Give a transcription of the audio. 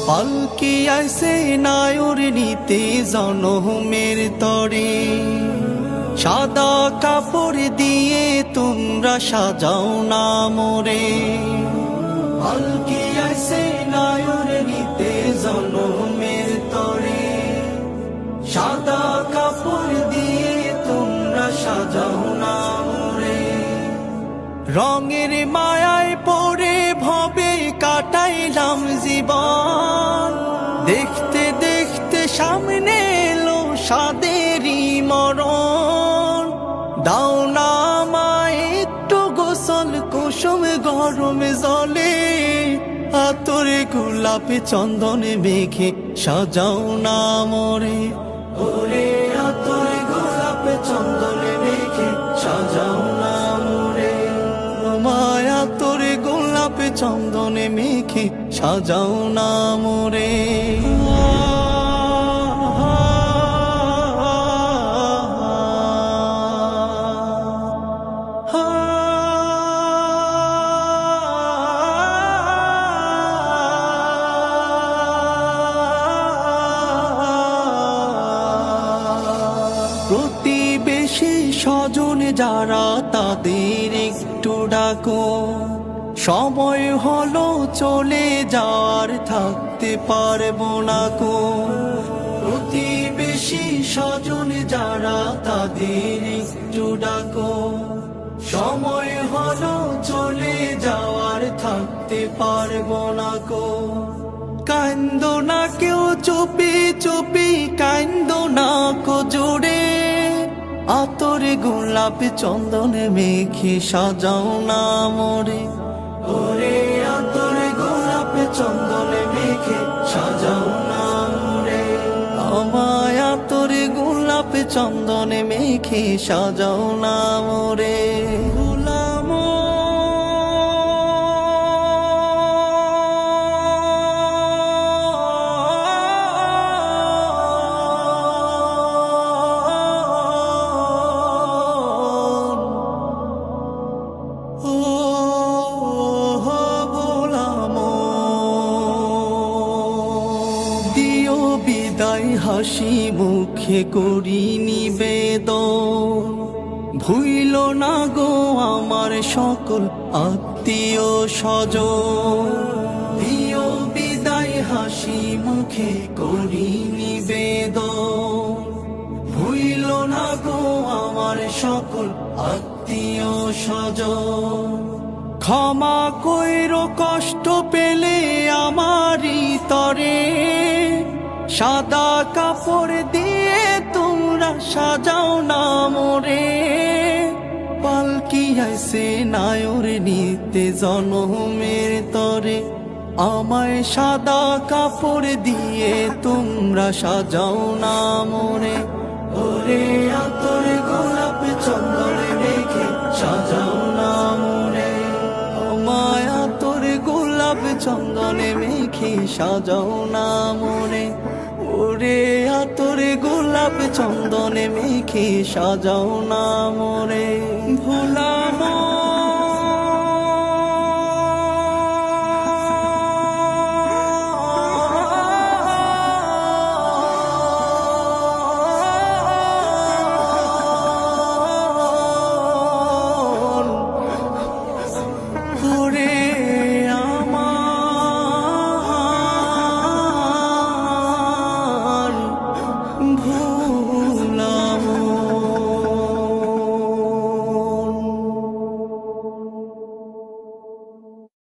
পালকি আইছে নায়র নিতে জনমের তরে, সাদা কাপড় দিয়ে তোমরা সাজাও না মোরে। পালকি আইছে নায়র নিতে জনমের তরে, সাদা কাপড় দিয়ে তোমরা সাজাও না মোরে। রঙের মায়ায় পড়ে ভবে কাটাইলাম জীবন, দেখতে দেখতে সামনে এলো সাদেরই মরণ। দাও না আমায় একটু গোসল কুসুম গরম জলে, আতরে গোলাপে চন্দনে মেখে সাজাও না মোরে। ওরে আতরে গোলাপে চন্দনে মেখে সাজাও না মোরে। মায়া তোরে গোলাপে চন্দনে মেখে সাজাও না মোরে। প্রতিবেশী স্বজন যারা তাদের একটু ডাকো, সময় হলো চলে যাওয়ার থাকতে পারবো না কো। প্রতিবেশী স্বজন যারা তাদের একটু ডাকো, সময় হলো চলে যাওয়ার থাকতে পারবো না কো। কান্দো না কেউ চুপি চুপি, কান্দো না কো জোরে, আতরে গোলাপে চন্দনে মেখে সাজাও না মোরে। ওরে আতরে গোলাপে চন্দনে মেখে সাজাও না মোরে। আমায় আতরে গোলাপে চন্দনে মেখে সাজাও না মোরে। দিও বিদায় হাসি মুখে করি নিবেদন, ভুইল না গো আমার সকল আত্মীয় স্বজন। দিও বিদায় হাসি মুখে করি নিবেদন, ভুইল না গো আমার সকল আত্মীয় স্বজন। ক্ষমা কইরো কষ্ট পেলে আমারই তরে, সাদা কাপড় দিয়ে তোমরা সাজাও না মোরে। পালকি আইছে নায়র নিতে জনমের তরে, আমায় সাদা কাপড় দিয়ে তোমরা সাজাও না মোরে। ওরে আতরে গোলাপে চন্দনে মেখে সাজাও না মোরে। আমায় আতরে গোলাপে চন্দনে মেখে সাজাও না মোরে। ওরে আতরে গোলাপে চন্দনে মেখে সাজাও না মোরে। ভোলা